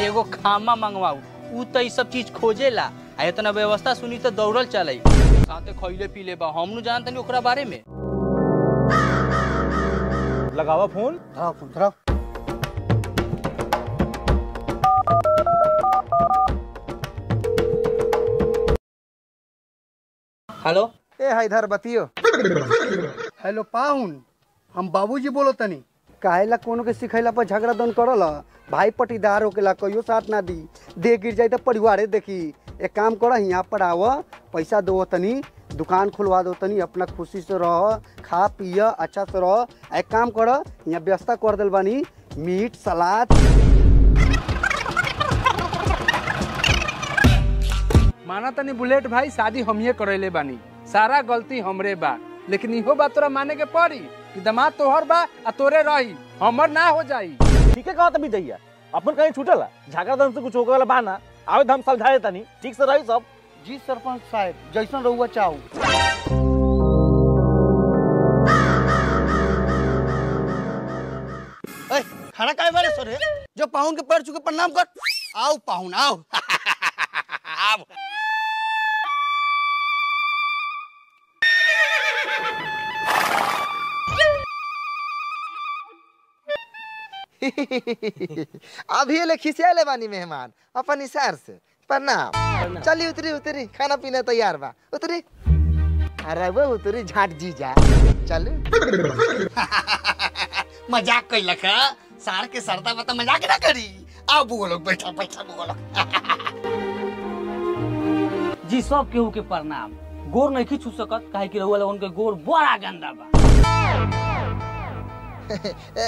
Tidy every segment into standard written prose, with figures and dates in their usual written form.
एगो खामा मंगवाऊ, उ तो सब चीज खोजेला। आ इतना व्यवस्था सुनी तो दौड़ल चले, साथे खइले पीले बा। हम न जानत नहीं ओकरा बारे में। लगावा फोन। धराओ फोन धराओ। हेलो, ए हाय इधर बतियो। हेलो पाहुन, हम बाबूजी बोलो तनी। काहेला कोनो के सिखैला पर झगड़ा दन करल। भाई पटीदार होकेला कहियो साथ ना दी, दे गिर जाए तो परिवारे देखी। एक काम कर, यहाँ पर आव, पैसा दो तनी, दुकान खुलवा दो तनी, अपना खुशी से रह, खा पिय अच्छा से रह। एक काम कर, यहाँ व्यवस्था कर दिल बानी, मीट सलाद। माना तनी बुलेट भाई, शादी हमिए करैले बानी, सारा गलती हमरे बा। लेकिन इहो बात तोरा माने के पड़ी कि दामाद तोहर बा आ तोरे रही, हमर ना हो जाई। ठीक है, कहा तभी दैया अपन कहीं छूटला, झगड़ा दन से कुछ होके वाला बाना आवे, हम समझाए तनी ठीक से रही सब। जी सरपंच साहब, जैसन रहुआ चाहू। खाना काहे बारे सर? जो पाहुन के पैर छू के प्रणाम कर। आओ पाहुन आओ। आओ। अभी ले खिसिया ले बानी मेहमान अपन इशार से। प्रणाम। चली उतरी उतरी, खाना पीना तैयार बा, उतरी। अरे वो उतरी झाट जी जा। चल। मजाक कैलक है, सार के सरदा बता मजाक ना करी। आओ बुआ लोग, बैठा बैठा बुआ लोग। जी सब केहू के प्रणाम। गोर नहीं छू सकत, काहे कि रउआ लोगन के गोर बड़ा गंदा बा।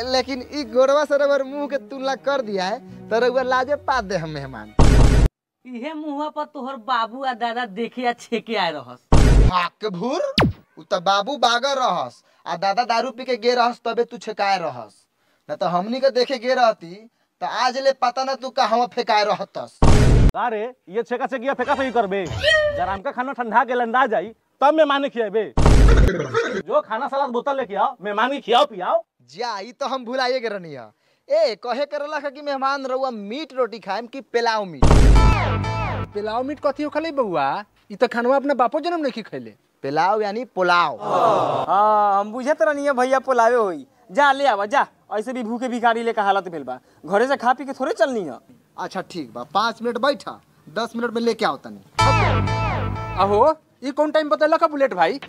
लेकिन ई गोरवा सरवर मुंह के तुलना कर दिया है तो रउआ लाजे पात दे हम मेहमान। इहे मुंह पर तोहर बाबू आ दादा देखे आ छेके आए रहस। भाग के भूर, उ त बाबू बागर रहस आ दादा दारू पी के गे रहस, तबे तू छेकाए रहस। न तो हमनी के देखे गे रहती तो आज ले पता न तू कहवा फेकाए रहतस। अरे ये छेका से किया फेंका फेंकी करबे, जराम का खाना ठंडा के लंदा जाई तब मेहमान खियाबे। जो खाना सलाद बोतल लेके आओ, मेहमान के खियाओ पियाओ। जा ई तो हम भुलाइए के रहनी है। ए कहे करला कि मेहमान रउआ मीट रोटी खाएम कि पेलाव मीट? पेलाव मीट कथी होखले बउआ? ई त खानवा अपने बापो जन्म नहीं खैले। पेलाव यानी पुलाव। हाँ हम बुझे तो नहीं भैया पुलावे होई। जा ले आवा जा, ऐसे भी भूखे भिखारी लेकर हालत भेल बा, घरे से खा पी के थोड़े चलनी है। अच्छा ठीक बा, 5 मिनट बैठा, 10 मिनट में लेके आओ तनी। अहो ये कौन टाइम बतैला का बुलेट भाई?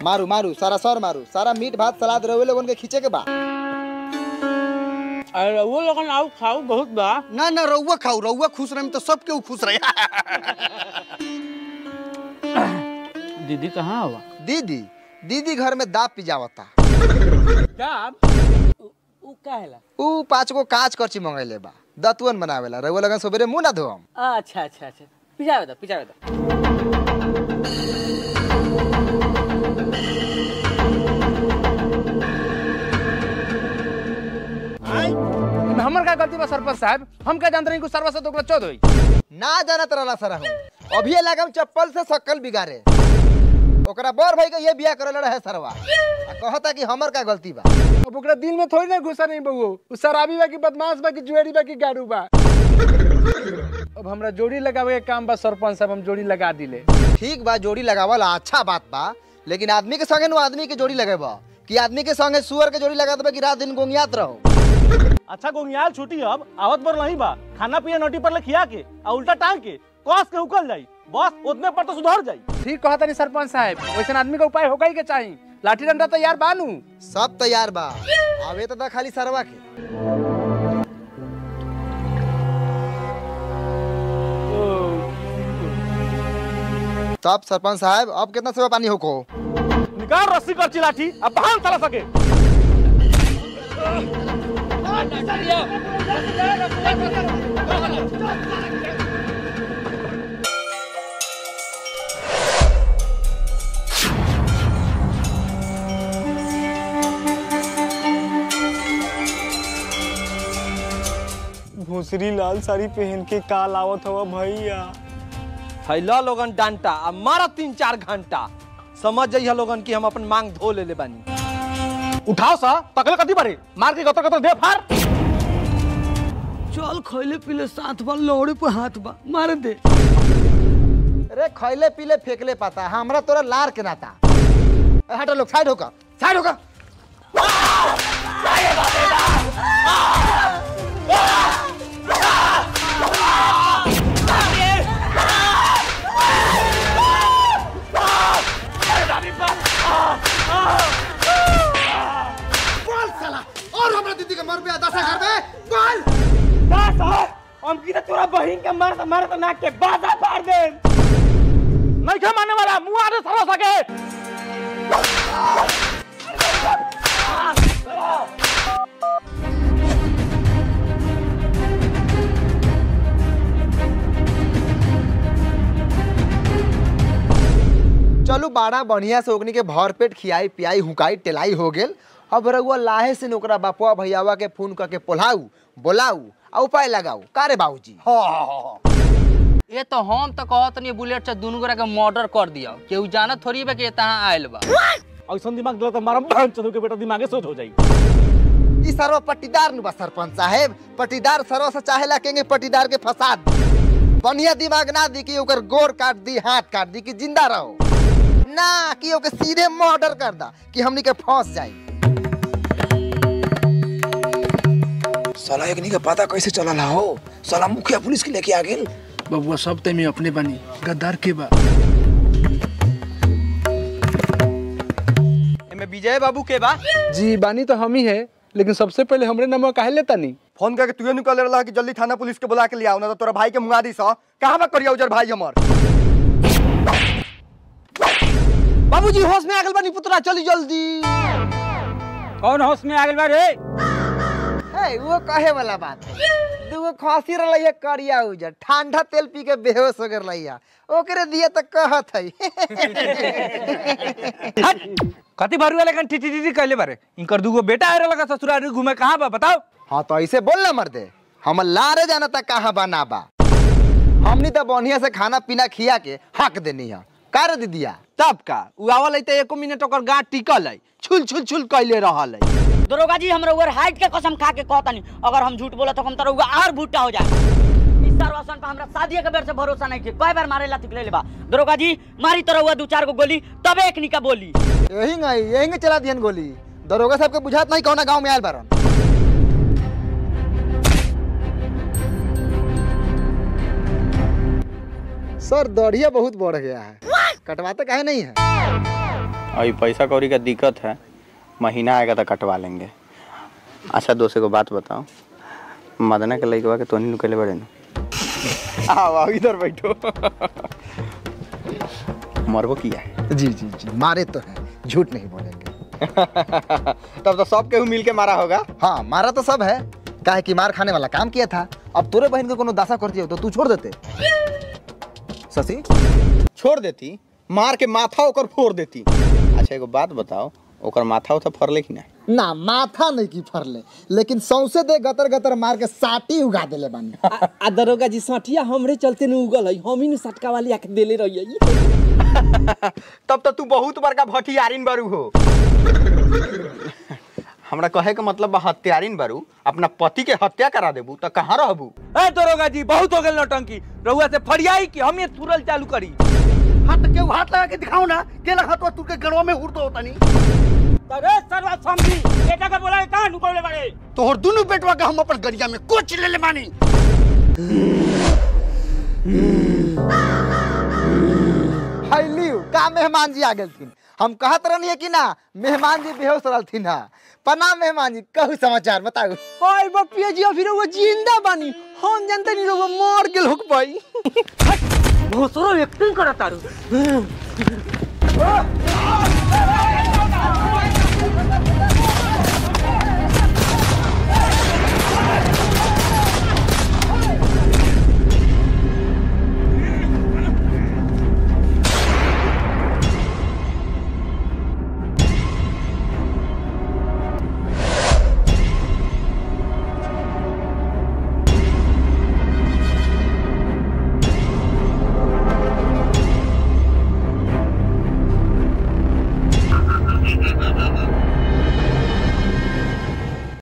मारू मारू सारा सर मारू, सारा मीट भात सलाद रउए लोगन के खींचे के बा। अरे वो लोगन आओ खाओ, बहुत बा। ना ना रउआ खाओ, रउआ खुश रहे तो सब केहू खुश रहे। दीदी कहाँ हुआ? दीदी दीदी घर में दाब पिजावता। दाब? उ काहेला? ऊ 5 गो काच करची मंगैले बा, दतवन बनावेला। रउआ लगन सबेरे मुंह ना धोम। अच्छा अच्छा अच्छा, पिजावे दो पिजावे दो। हमर का गलती बा सरपंच साहब? हम क्या जानते नहीं कि सरवा से तो चौध होई? ना जानत रहला सर हम। अभी लगम चप्पल से शकल बिगाड़े। ओकरा बर भाई के ये बियाह करल रहे सरवा, आ कहता कि हमर का गलती बा। अब ओकरा दिल में थोड़ी ना घुसा नहीं बउओ, उ शराबी बा कि बदमाश बा कि जुएरी बा कि गाड़ू बा। अब हमरा जोड़ी लगावे के काम बा सरपंच साहब, हम जोड़ी लगा दिले। ठीक बा, जोड़ी लगावल अच्छा बात बा, लेकिन आदमी के संगे नु आदमी के जोड़ी लगाबा कि आदमी के संगे सुअर के जोड़ी लगा देबे कि रात दिन गोंगियात रहो। अच्छा गोंगियाल छुट्टी अब आवत पर नहीं बा, खाना पिया नोटी पर ले खिया के आ उल्टा टांग के कस के उकल जाई, बस उतने पर तो सुधर जाई। ठीक कहा तनी सरपंच साहब, वैसे आदमी का उपाय होगा ही के चाहिए। लाठी डंडा तैयार बानू? सब तैयार बा, आवे तो दा खाली सरवा के। तब सरपंच साहब अब कितना सेवा पानी हो को? निकाल रस्सी कर लाठी, अब बाहर चला सके। भूसरी लाल साड़ी पहन के काल आवत हवा भैया। फैला लोगन डांटा आ मारा 3-4 घंटा, समझ जाइए लोगन कि हम अपन मांग धो ले बानी। उठाओ सा तकले कति बारे मार के गतर गतर दे फार। चल खैले पीले साथ बा लौड़े पे हाथ बा मार दे। अरे खैले पीले फेंकले पाता हमरा तोरा लार के नाता। हटो लोग साइड होकर साइड होकर। बोल साला और हमरा दीदी का मर पे दशा कर दे बोल। हम की तोरा बहिन के मार तो नाक के बाजा फाड़ दे। नहीं क्या मानने वाला मुंह आने सरस सके। चलू बाड़ा बढ़िया से ओकनी के भर पेट खियाई पियाई हुकाई टेलाई हो गेल। अब रउआ लाहे से ओकरा बापुआ भैयावा के फोन करके पोलाऊ बोलाऊ आ उपाय लगाऊ का रे बाबूजी। ये तो हम तो कहत नहीं बुलेट से दोनों गोरा के मर्डर कर दिया केहू जानत थोड़ी बा कि तहां आइल बा। ऐसा दिमाग दिला तो मारम बहन चोदू के बेटा दिमागे सोच हो जाई। ई सरवा पट्टीदार नु बा सरपंच साहेब। पट्टीदार सरवा से चाहेला केंगे पट्टीदार के फसाद बढ़िया दिमाग ना दी कि ओकर गोर काट दी हाथ काट दी कि जिंदा रहो ना कि ओके सीधे मर्डर कर दा कि हमनी के फंस जाई। साला एकनी के पता कैसे चलल हो। साला मुखिया पुलिस के लेके आ गेल। बबुआ सब ते में अपने बनी गद्दार के बा। एमे विजय बाबू के बा। जी बानी तो हम ही है लेकिन सबसे पहले हमरे नाम काहे लेता नहीं। फोन करके तुए निकल रहा कि जल्दी थाना पुलिस के बुला के ले आओ ना तो तोरा भाई के मुंगा दी सा। कहां बा करिया उजर भाई हमर। बाबूजी होश में आ गेल बानी पुत्रा चली जल्दी। कौन होश में आ गेल बा रे। है वो कहे वाला बात है। दुगो खांसी रहलैया करिया उजर ठंडा तेल पी के बेहोश हो गेलैया ओकरे दिए त कहत है। कति भरुआ लेकिन टिटी कहले बारे इनकर दुगो बेटा आरे लगा ससुराल घूमे कहां बा बताओ। हां तो ऐसे बोल ना मर्दे हम लारे जाना त कहां बना बा। हमनी त बढ़िया से खाना पीना खिया के हक देनी है का रे दीदिया। तब का उ आवल त 1 मिनट ओकर गांठ टिकल है छुल छुल छुल कहले रहल है। दरोगा जी हमरा ओवर हाइट के कसम खा के कहतानी अगर हम झूठ बोला तो हम तरुआ और भुट्टा हो जाए। इस सरवासन पे हमरा शादी के बेर से भरोसा नहीं के कई बार मारे ला तिकले बा। दरोगा जी मारी तरुआ 2-4 गो गोली तब एक निका बोली यही चला दियन गोली। दरोगा साहब के बुझात नहीं कौना गांव में आयल बारन। सर दौड़िया बहुत बढ़ गया है कटवाते काहे नहीं है। अभी पैसा कौड़ी का दिक्कत है महीना आएगा तो कटवा लेंगे। अच्छा दोस्त को बात बताओ मदना के लइकवा के तोनी निकले बड़े न आओ इधर बैठो। मरबो किया है। जी जी जी मारे तो है झूठ नहीं बोलेंगे। तब तो सब केहू मिल के मारा होगा। हाँ मारा तो सब है काहे कि मार खाने वाला काम किया था। अब तोरे बहन को कोनो दासा करती हो तो तू छोड़ देते। शशि छोड़ देती मार के माथा ओकर फोड़ देती। अच्छा एगो बात बताओ ओकर माथा उथा फरले कि ना माथा नहीं की फरले लेकिन सौसे दे गतर गतर मार के साटी उगा देले बानी। आ दरोगा जी साठिया हमरे चलते न उगल है हम ही न सटका वाली आके देले रहिए। तब तो तू बहुत बड़का भटियारिन बारू हो। हमरा कहे का मतलब हत्यारिन बारू अपना पति के हत्या करा देबू तो कहाँ रहबू। ए दरोगा जी बहुत हो गेल नौटंकी रउआ से फड़ियाई कि हम ये तुरल चालू करी। हाथ के हाथ लगा के दिखाओ ना केला हाथ तू के गड़वा में उड़तो होता नहीं। अरे सरवा समझी बेटा का बोला कहां नुकौले बड़े तोहर दोनों बेटवा के हम अपन गरिया में कोच ले ले मानी। हाय लियो का मेहमान जी आ गेलथिन। हम कहत रहनी कि ना मेहमान जी बेहोश रहलथिन है। प्रणाम मेहमान जी कहू समाचार बताओ। हाय बपिया जी फिर वो जिंदा बानी हम जानते नहीं वो मर गेल होक भाई। भोसरो एक्टिंग करत तारू।